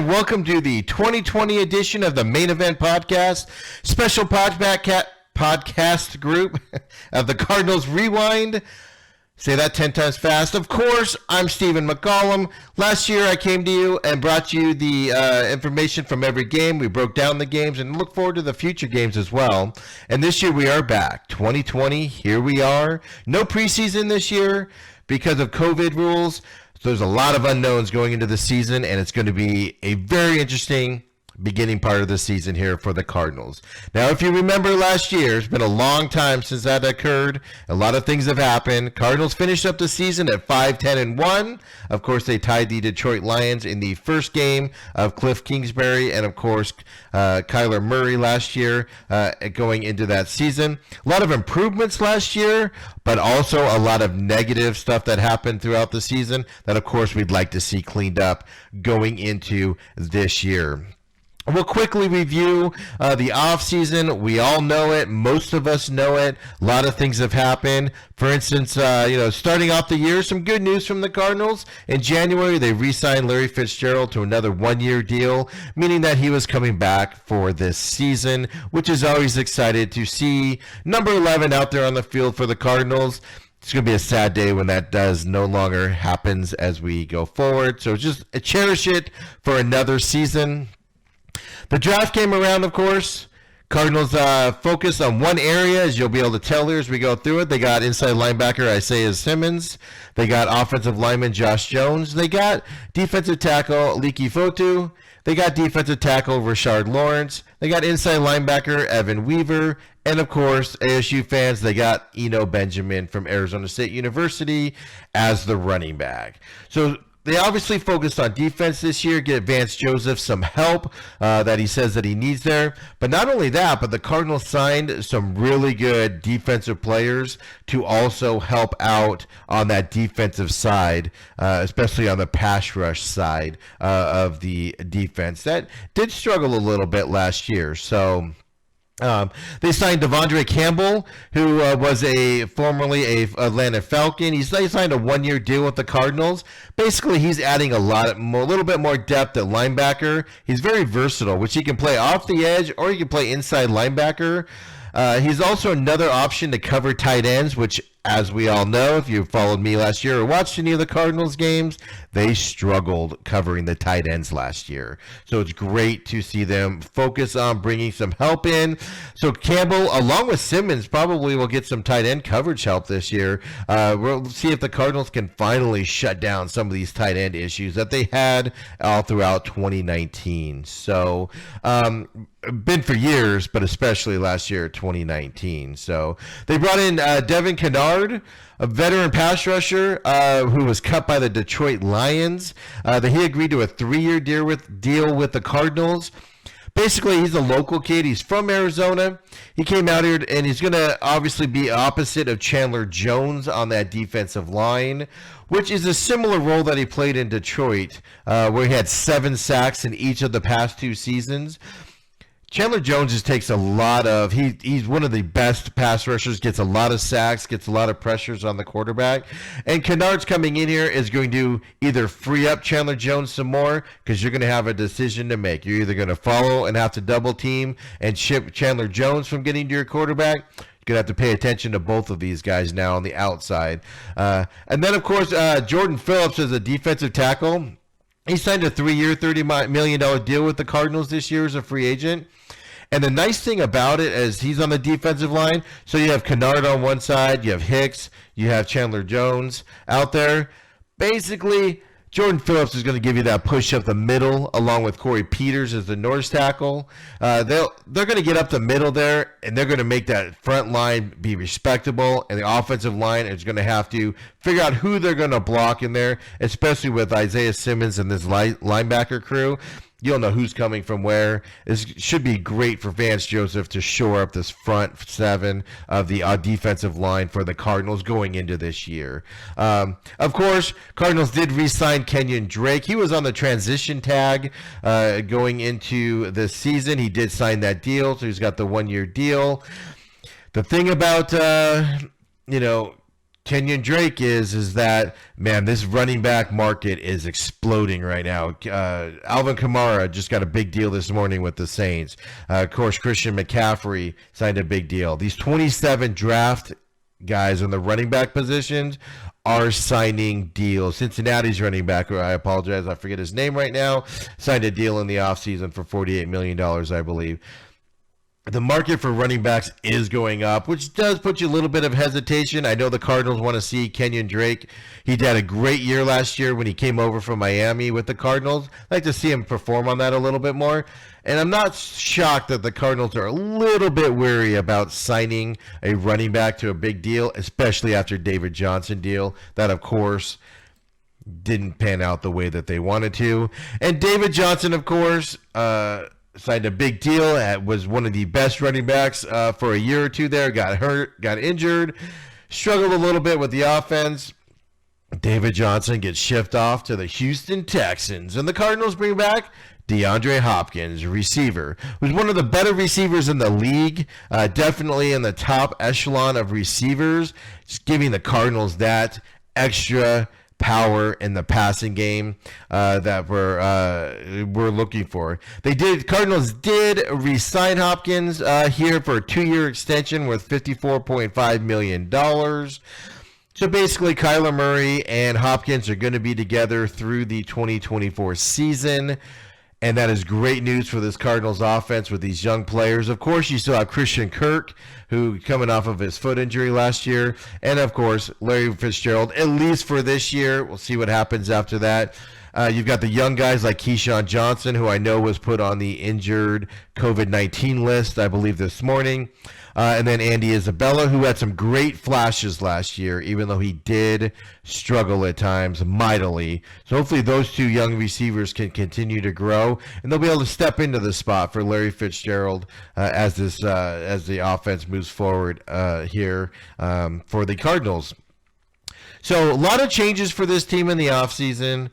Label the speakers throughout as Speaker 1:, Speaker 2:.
Speaker 1: and welcome to the 2020 edition of the Main Event Podcast, special podcast group of the Cardinals Rewind. Say that 10 times fast. Of course, I'm Stephen McCollum. Last year, I came to you and brought you the information from every game. We broke down the games and look forward to the future games as well. And this year, we are back. 2020, here we are. No preseason this year because of COVID rules. So there's a lot of unknowns going into the season, and it's going to be a very interesting beginning part of the season here for the Cardinals. Now, if you remember last year, it's been a long time since that occurred. A lot of things have happened. Cardinals finished up the season at 5-10-1. Of course, they tied the Detroit Lions in the first game of Cliff Kingsbury and, of course, Kyler Murray last year going into that season. A lot of improvements last year, but also a lot of negative stuff that happened throughout the season that, of course, we'd like to see cleaned up going into this year. We'll quickly review the offseason. We all know it. Most of us know it. A lot of things have happened. For instance, starting off the year, some good news from the Cardinals. In January, they re-signed Larry Fitzgerald to another one-year deal, meaning that he was coming back for this season, which is always excited to see number 11 out there on the field for the Cardinals. It's going to be a sad day when that does no longer happens as we go forward. So just cherish it for another season. The draft came around, of course. Cardinals focused on one area, as you'll be able to tell here as we go through it. They got inside linebacker Isaiah Simmons. They got offensive lineman Josh Jones. They got defensive tackle Leki Fotu. They got defensive tackle Rashard Lawrence. They got inside linebacker Evan Weaver. And, of course, ASU fans, they got Eno Benjamin from Arizona State University as the running back. So they obviously focused on defense this year, get Vance Joseph some help that he says that he needs there. But not only that, but the Cardinals signed some really good defensive players to also help out on that defensive side, especially on the pass rush side of the defense. That did struggle a little bit last year. So they signed Devondre Campbell, who was formerly a Atlanta Falcon. They signed a one-year deal with the Cardinals. Basically, he's adding a little bit more depth at linebacker. He's very versatile, which he can play off the edge or he can play inside linebacker. He's also another option to cover tight ends, which, as we all know, if you followed me last year or watched any of the Cardinals games, they struggled covering the tight ends last year. So it's great to see them focus on bringing some help in. So Campbell, along with Simmons, probably will get some tight end coverage help this year. We'll see if the Cardinals can finally shut down some of these tight end issues that they had all throughout 2019. So, been for years, but especially last year, 2019. So they brought in Devin Canard, a veteran pass rusher who was cut by the Detroit Lions. He agreed to a 3-year deal with the Cardinals. Basically, he's a local kid. He's from Arizona. He came out here, and he's going to obviously be opposite of Chandler Jones on that defensive line, which is a similar role that he played in Detroit, where he had 7 sacks in each of the past 2 seasons. Chandler Jones just takes a lot of, he's one of the best pass rushers, gets a lot of sacks, gets a lot of pressures on the quarterback. And Canard's coming in here is going to either free up Chandler Jones some more, because you're going to have a decision to make. You're either going to follow and have to double team and chip Chandler Jones from getting to your quarterback. You're going to have to pay attention to both of these guys now on the outside. And then, of course, Jordan Phillips is a defensive tackle. He signed a 3-year, $30 million deal with the Cardinals this year as a free agent. And the nice thing about it is he's on the defensive line. So you have Canard on one side, you have Hicks, you have Chandler Jones out there. Basically, Jordan Phillips is going to give you that push up the middle, along with Corey Peters as the nose tackle. They're going to get up the middle there, and they're going to make that front line be respectable, and the offensive line is going to have to figure out who they're going to block in there, especially with Isaiah Simmons and this linebacker crew. You'll know who's coming from where. It should be great for Vance Joseph to shore up this front 7 of the defensive line for the Cardinals going into this year. Of course, Cardinals did re-sign Kenyon Drake. He was on the transition tag going into the season. He did sign that deal, so he's got the 1-year deal. The thing about, Kenyon Drake is that, man, this running back market is exploding right now. Alvin Kamara just got a big deal this morning with the Saints. Of course, Christian McCaffrey signed a big deal. These 27 draft guys in the running back positions are signing deals. Cincinnati's running back, I apologize, I forget his name right now, signed a deal in the offseason for $48 million, I believe. The market for running backs is going up, which does put you a little bit of hesitation. I know the Cardinals want to see Kenyon Drake. He had a great year last year when he came over from Miami with the Cardinals. I'd like to see him perform on that a little bit more. And I'm not shocked that the Cardinals are a little bit wary about signing a running back to a big deal, especially after David Johnson deal. That, of course, didn't pan out the way that they wanted to. And David Johnson, of course, signed a big deal, was one of the best running backs for a year or two there, got hurt, got injured, struggled a little bit with the offense. David Johnson gets shipped off to the Houston Texans, and the Cardinals bring back DeAndre Hopkins, receiver, who's one of the better receivers in the league, definitely in the top echelon of receivers, just giving the Cardinals that extra power in the passing game that we're looking for. Cardinals did re-sign Hopkins here for a 2-year extension worth $54.5 million. So basically, Kyler Murray and Hopkins are going to be together through the 2024 season. And that is great news for this Cardinals offense with these young players. Of course, you still have Christian Kirk, who coming off of his foot injury last year. And, of course, Larry Fitzgerald, at least for this year. We'll see what happens after that. You've got the young guys like Keyshawn Johnson, who I know was put on the injured COVID-19 list, I believe, this morning. And then Andy Isabella, who had some great flashes last year, even though he did struggle at times mightily. So hopefully those two young receivers can continue to grow, and they'll be able to step into the spot for Larry Fitzgerald as the offense moves forward here for the Cardinals. So a lot of changes for this team in the offseason.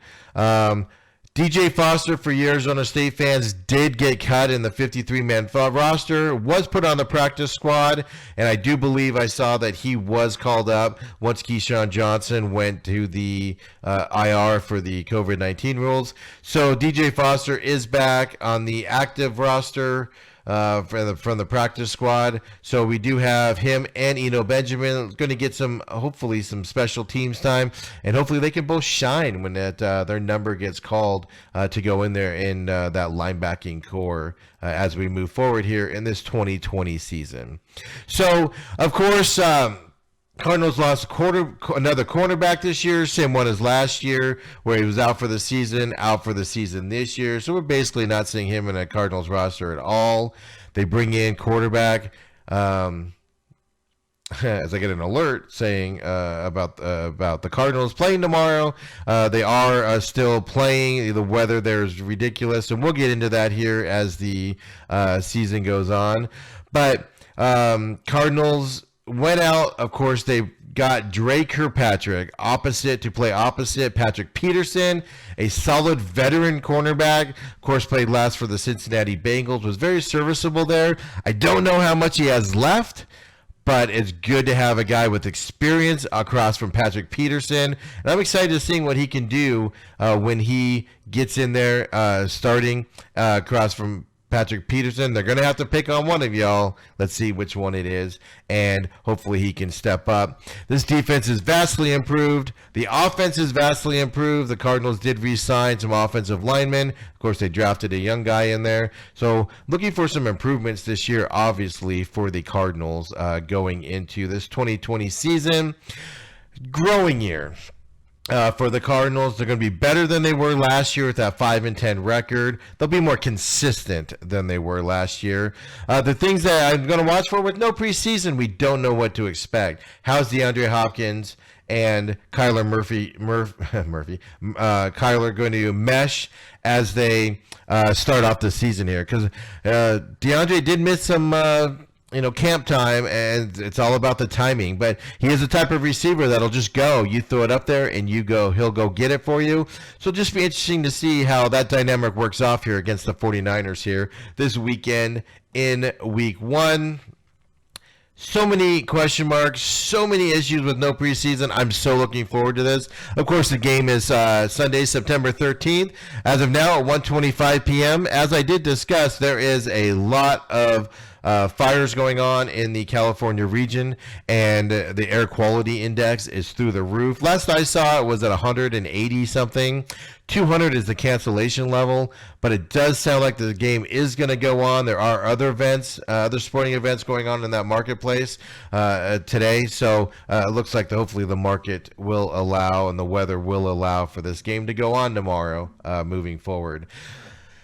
Speaker 1: DJ Foster, for Arizona State fans, did get cut in the 53-man roster, was put on the practice squad, and I do believe I saw that he was called up once Keyshawn Johnson went to the IR for the COVID-19 rules. So DJ Foster is back on the active roster from the practice squad. So we do have him and Eno Benjamin going to get hopefully some special teams time, and hopefully they can both shine when their number gets called to go in there in that linebacking core as we move forward here in this 2020 season. So, of course, Cardinals lost another cornerback this year, same one as last year, where he was out for the season this year. So we're basically not seeing him in a Cardinals roster at all. They bring in quarterback, as I get an alert saying about the Cardinals playing tomorrow. They are still playing. The weather there is ridiculous, and we'll get into that here as the season goes on. But Cardinals went out. Of course, they got Dre Kirkpatrick to play opposite Patrick Peterson, a solid veteran cornerback. Of course, played last for the Cincinnati Bengals, was very serviceable there. I don't know how much he has left, but it's good to have a guy with experience across from Patrick Peterson. And I'm excited to see what he can do when he gets in there starting across from Patrick Peterson. They're going to have to pick on one of y'all. Let's see which one it is, and hopefully he can step up. This defense is vastly improved. The offense is vastly improved. The Cardinals did re-sign some offensive linemen. Of course, they drafted a young guy in there. So looking for some improvements this year, obviously, for the Cardinals going into this 2020 season. Growing year. For the Cardinals, they're going to be better than they were last year with that 5-10 record. They'll be more consistent than they were last year. The things that I'm going to watch for with no preseason, we don't know what to expect. How's DeAndre Hopkins and Kyler Kyler going to mesh as they start off the season here? Because DeAndre did miss some camp time, and it's all about the timing. But he is the type of receiver that'll just go. You throw it up there, and he'll go get it for you. So just be interesting to see how that dynamic works off here against the 49ers here this weekend in Week 1. So many question marks, so many issues with no preseason. I'm so looking forward to this. Of course, the game is Sunday, September 13th. As of now at 1:25 p.m. As I did discuss, there is a lot of fires going on in the California region, and the air quality index is through the roof. Last I saw, it was at 180 something. 200 is the cancellation level, but it does sound like the game is going to go on. There are other events, other sporting events going on in that marketplace today, so it looks like hopefully the market will allow and the weather will allow for this game to go on tomorrow moving forward.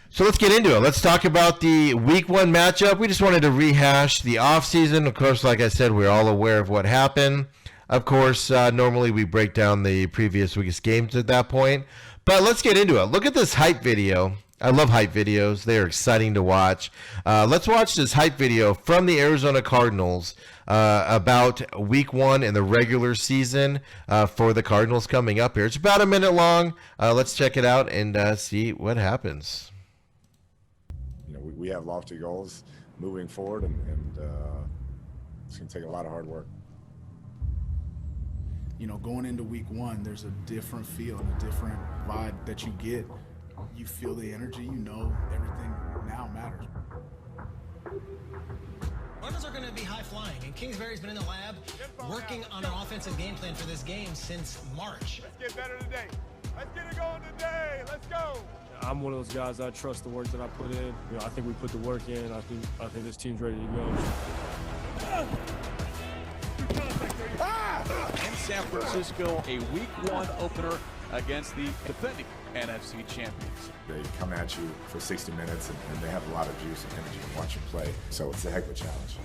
Speaker 1: So let's get into it. Let's talk about the Week 1 matchup. We just wanted to rehash the offseason. Of course, like I said, we're all aware of what happened. Of course, normally we break down the previous week's games at that point. But let's get into it. Look at this hype video. I love hype videos. They're exciting to watch. Let's watch this hype video from the Arizona Cardinals about Week 1 in the regular season for the Cardinals coming up here. It's about a minute long. Let's check it out and see what happens.
Speaker 2: We have lofty goals moving forward, and it's going to take a lot of hard work.
Speaker 3: Going into Week 1, there's a different feel and a different vibe that you get. You feel the energy, everything now matters.
Speaker 4: Cardinals are going to be high-flying, and Kingsbury's been in the lab working on an offensive game plan for this game since March.
Speaker 5: Let's get better today. Let's get it going today. Let's go.
Speaker 6: I'm one of those guys. I trust the work that I put in. I think we put the work in. I think this team's ready to go.
Speaker 7: In San Francisco, a Week 1 opener against the defending NFC champions.
Speaker 2: They come at you for 60 minutes, and they have a lot of juice and energy to watch you play. So it's a heck of a challenge.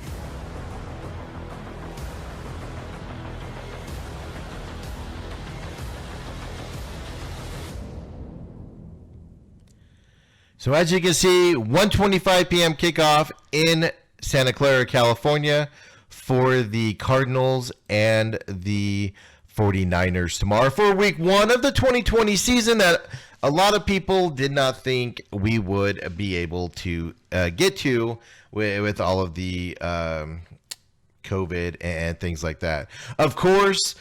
Speaker 1: So as you can see, 1:25 p.m. kickoff in Santa Clara, California for the Cardinals and the 49ers tomorrow for Week 1 of the 2020 season that a lot of people did not think we would be able to get to with all of the COVID and things like that. Of course,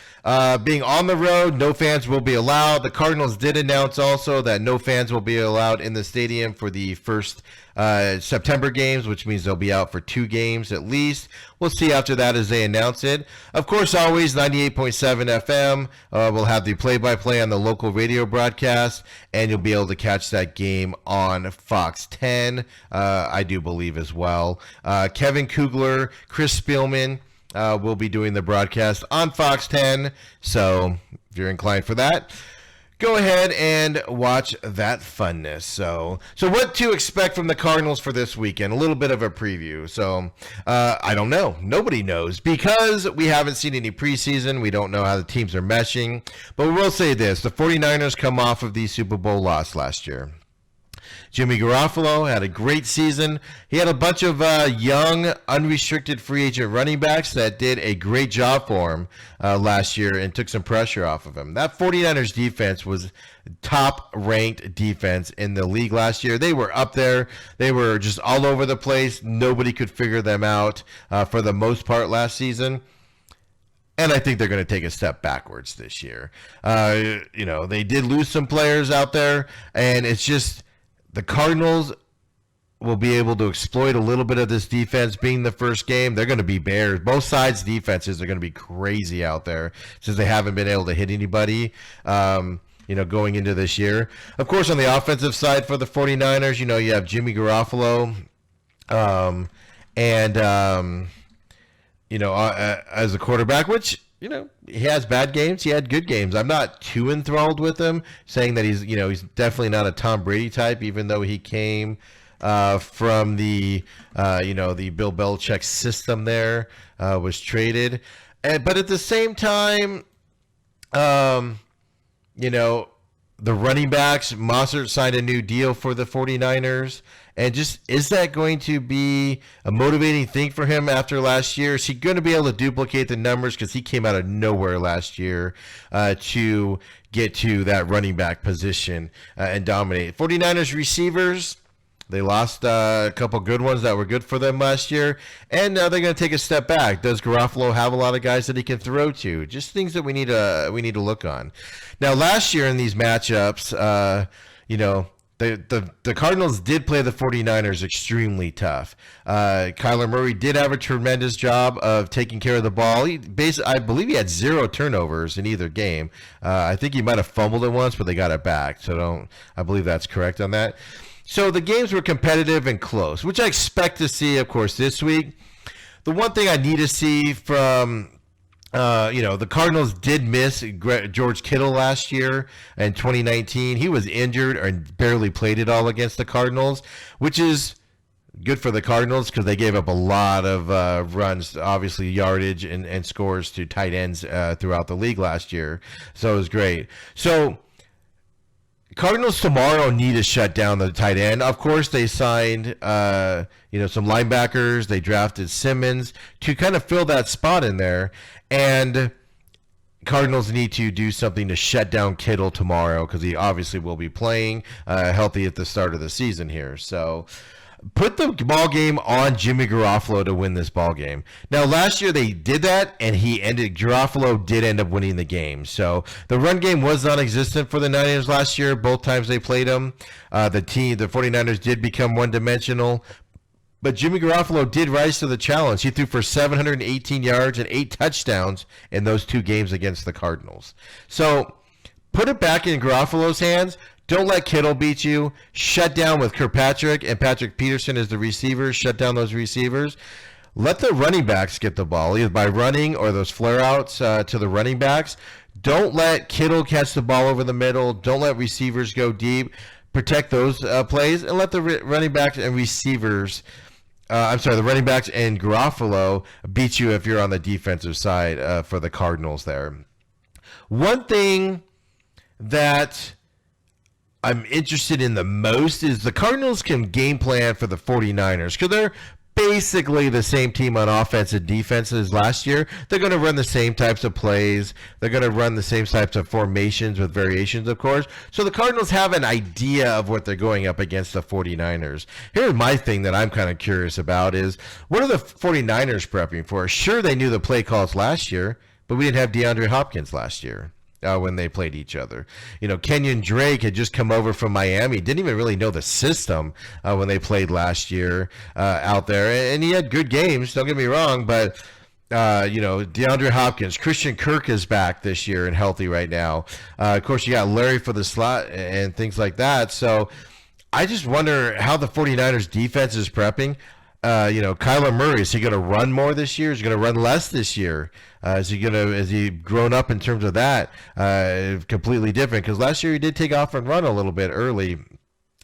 Speaker 1: being on the road, no fans will be allowed. The Cardinals did announce also that no fans will be allowed in the stadium for the first September games, which means they'll be out for 2 games at least. We'll see after that as they announce it. Of course, always 98.7 FM. We'll have the play-by-play on the local radio broadcast, and you'll be able to catch that game on Fox 10, I do believe as well. Kevin Kugler, Chris Spielman will be doing the broadcast on Fox 10, so if you're inclined for that, go ahead and watch that funness. So what to expect from the Cardinals for this weekend? A little bit of a preview. So I don't know. Nobody knows because we haven't seen any preseason. We don't know how the teams are meshing. But we will say this. The 49ers come off of the Super Bowl loss last year. Jimmy Garoppolo had a great season. He had a bunch of young, unrestricted free agent running backs that did a great job for him last year and took some pressure off of him. That 49ers defense was top-ranked defense in the league last year. They were up there. They were just all over the place. Nobody could figure them out for the most part last season. And I think they're going to take a step backwards this year. They did lose some players out there, and it's just the Cardinals will be able to exploit a little bit of this defense being the first game. They're going to be bears. Both sides' defenses are going to be crazy out there since they haven't been able to hit anybody, going into this year. Of course, on the offensive side for the 49ers, you have Jimmy Garoppolo as a quarterback, which, he has bad games. He had good games. I'm not too enthralled with him, saying that he's definitely not a Tom Brady type, even though he came from the Bill Belichick system there, was traded. But at the same time, the running backs, Mossert signed a new deal for the 49ers. And just, is that going to be a motivating thing for him after last year? Is he going to be able to duplicate the numbers? Because he came out of nowhere last year to get to that running back position and dominate. 49ers receivers, They lost a couple good ones that were good for them last year, and they're going to take a step back. Does Garoppolo have a lot of guys that he can throw to? Just things that we need to look on. Now, last year in these matchups, the Cardinals did play the 49ers extremely tough. Kyler Murray did have a tremendous job of taking care of the ball. I believe he had 0 turnovers in either game. I think he might have fumbled it once, but they got it back. I believe that's correct on that. So the games were competitive and close, which I expect to see, of course, this week. The one thing I need to see from the Cardinals did miss George Kittle last year in 2019. He was injured and barely played at all against the Cardinals, which is good for the Cardinals because they gave up a lot of runs, obviously yardage and scores to tight ends throughout the league last year. So it was great. So Cardinals tomorrow need to shut down the tight end. Of course, they signed some linebackers. They drafted Simmons to kind of fill that spot in there. And Cardinals need to do something to shut down Kittle tomorrow because he obviously will be playing healthy at the start of the season here. So put the ball game on Jimmy Garoppolo to win this ball game. Now, last year they did that, and Garoppolo did end up winning the game. So the run game was non-existent for the Niners last year. Both times they played them, the 49ers did become one-dimensional. But Jimmy Garoppolo did rise to the challenge. He threw for 718 yards and 8 touchdowns in those 2 games against the Cardinals. So put it back in Garoppolo's hands. Don't let Kittle beat you. Shut down with Kirkpatrick and Patrick Peterson as the receivers. Shut down those receivers. Let the running backs get the ball, either by running or those flare-outs to the running backs. Don't let Kittle catch the ball over the middle. Don't let receivers go deep. Protect those plays and let the running backs and receivers the running backs and Garoppolo beat you if you're on the defensive side for the Cardinals there. One thing that I'm interested in the most is the Cardinals can game plan for the 49ers because they're basically the same team on offense and defense as last year. They're going to run the same types of plays. They're going to run the same types of formations with variations, of course. So the Cardinals have an idea of what they're going up against the 49ers. Here's my thing that I'm kind of curious about is, what are the 49ers prepping for? Sure, they knew the play calls last year, but we didn't have DeAndre Hopkins last year. When they played each other. Kenyon Drake had just come over from Miami, didn't even really know the system when they played last year out there. And he had good games, don't get me wrong, but, DeAndre Hopkins, Christian Kirk is back this year and healthy right now. Of course, you got Larry for the slot and things like that. So I just wonder how the 49ers defense is prepping. Kyler Murray, is he going to run more this year? Is he going to run less this year? Is he grown up in terms of that? Completely different, because last year he did take off and run a little bit early.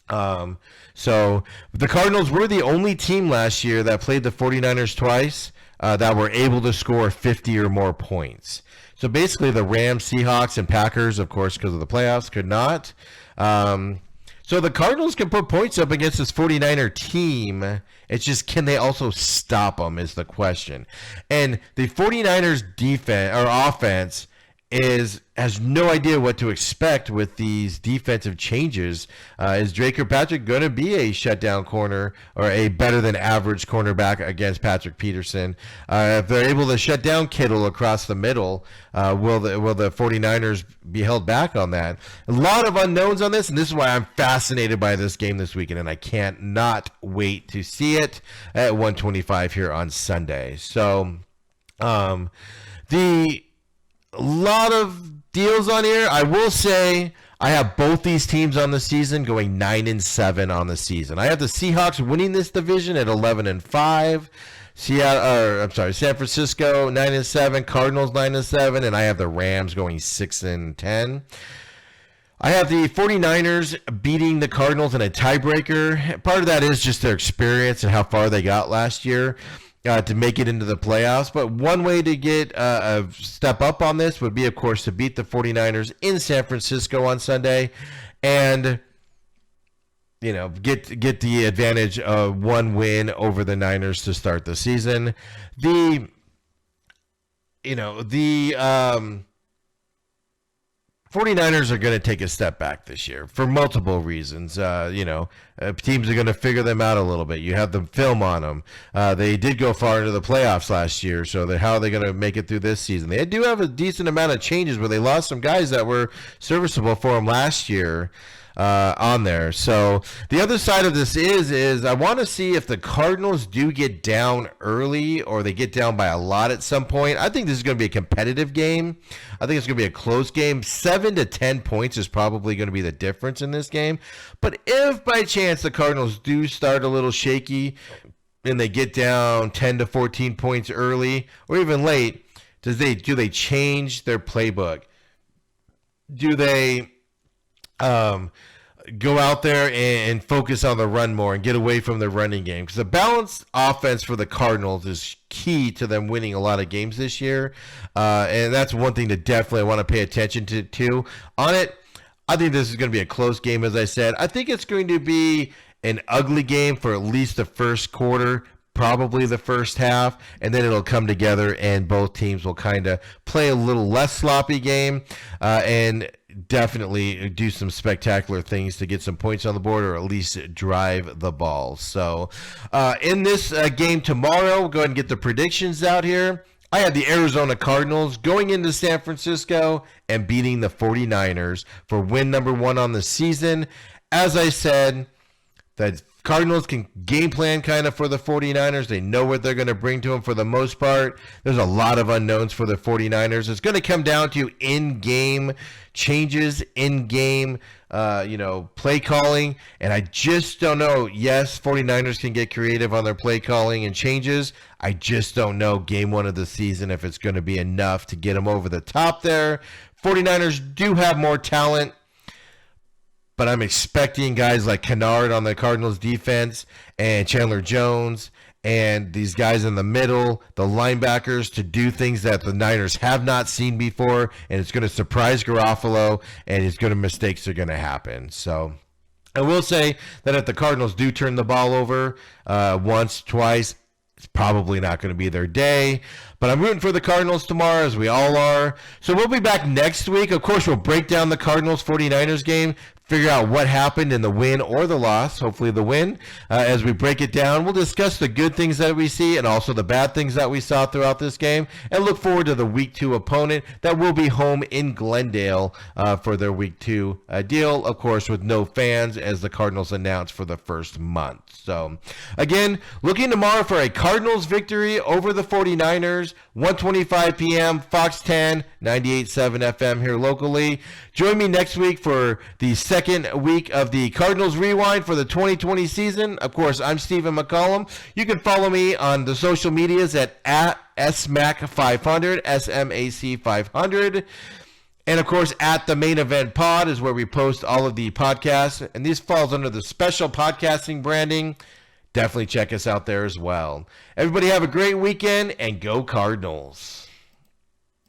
Speaker 1: So the Cardinals were the only team last year that played the 49ers twice that were able to score 50 or more points. So basically the Rams, Seahawks, and Packers, of course, because of the playoffs, could not. So the Cardinals can put points up against this 49er team. It's just, can they also stop them is the question. And the 49ers defense or offense has no idea what to expect with these defensive changes. Is Drake Kirkpatrick going to be a shutdown corner or a better than average cornerback against Patrick Peterson? If they're able to shut down Kittle across the middle, will the 49ers be held back on that? A lot of unknowns on this, and this is why I'm fascinated by this game this weekend, and I can't not wait to see it at 1:25 here on Sunday. So a lot of deals on here. I will say I have both these teams on the season going 9-7 on the season. I have the Seahawks winning this division at 11-5. San Francisco 9-7, Cardinals 9-7, and I have the Rams going 6-10. I have the 49ers beating the Cardinals in a tiebreaker. Part of that is just their experience and how far they got last year to make it into the playoffs. But one way to get a step up on this would be, of course, to beat the 49ers in San Francisco on Sunday and, get the advantage of one win over the Niners to start the season. The 49ers 49ers are going to take a step back this year for multiple reasons. Teams are going to figure them out a little bit. You have the film on them. They did go far into the playoffs last year, so how are they going to make it through this season? They do have a decent amount of changes where they lost some guys that were serviceable for them last year. On there. So the other side of this is I want to see if the Cardinals do get down early or they get down by a lot at some point. I think this is going to be a competitive game. I think it's going to be a close game. 7 to 10 points is probably going to be the difference in this game. But if by chance the Cardinals do start a little shaky and they get down 10 to 14 points early or even late, do they change their playbook? Do they go out there and focus on the run more and get away from the running game? Because the balanced offense for the Cardinals is key to them winning a lot of games this year. And that's one thing to definitely want to pay attention to. On it, I think this is going to be a close game, as I said. I think it's going to be an ugly game for at least the first quarter, probably the first half, and then it'll come together and both teams will kind of play a little less sloppy game and definitely do some spectacular things to get some points on the board or at least drive the ball. So in this game tomorrow, we'll go ahead and get the predictions out here. I had the Arizona Cardinals going into San Francisco and beating the 49ers for win number 1 on the season. As I said, the Cardinals can game plan kind of for the 49ers. They know what they're going to bring to them for the most part. There's a lot of unknowns for the 49ers. It's going to come down to in-game changes, in-game play calling, and I just don't know. Yes, 49ers can get creative on their play calling and changes. I just don't know game 1 of the season if it's going to be enough to get them over the top there. 49ers do have more talent, but I'm expecting guys like Canard on the Cardinals defense and Chandler Jones and these guys in the middle, the linebackers, to do things that the Niners have not seen before, and it's going to surprise Garofalo, and mistakes are going to happen. So I will say that if the Cardinals do turn the ball over once, twice, it's probably not going to be their day. But I'm rooting for the Cardinals tomorrow, as we all are. So we'll be back next week. Of course, we'll break down the Cardinals-49ers game, figure out what happened in the win or the loss, hopefully the win. As we break it down, we'll discuss the good things that we see and also the bad things that we saw throughout this game, and look forward to the Week 2 opponent that will be home in Glendale for their Week 2 deal, of course, with no fans, as the Cardinals announced for the first month. So, again, looking tomorrow for a Cardinals victory over the 49ers, 1:25 p.m., Fox 10, 98.7 FM here locally. Join me next week for the second week of the Cardinals Rewind for the 2020 season. Of course, I'm Stephen McCollum. You can follow me on the social medias at SMAC500, SMAC500. And, of course, at the Main Event Pod is where we post all of the podcasts. And this falls under the special podcasting branding. Definitely check us out there as well. Everybody have a great weekend, and go Cardinals.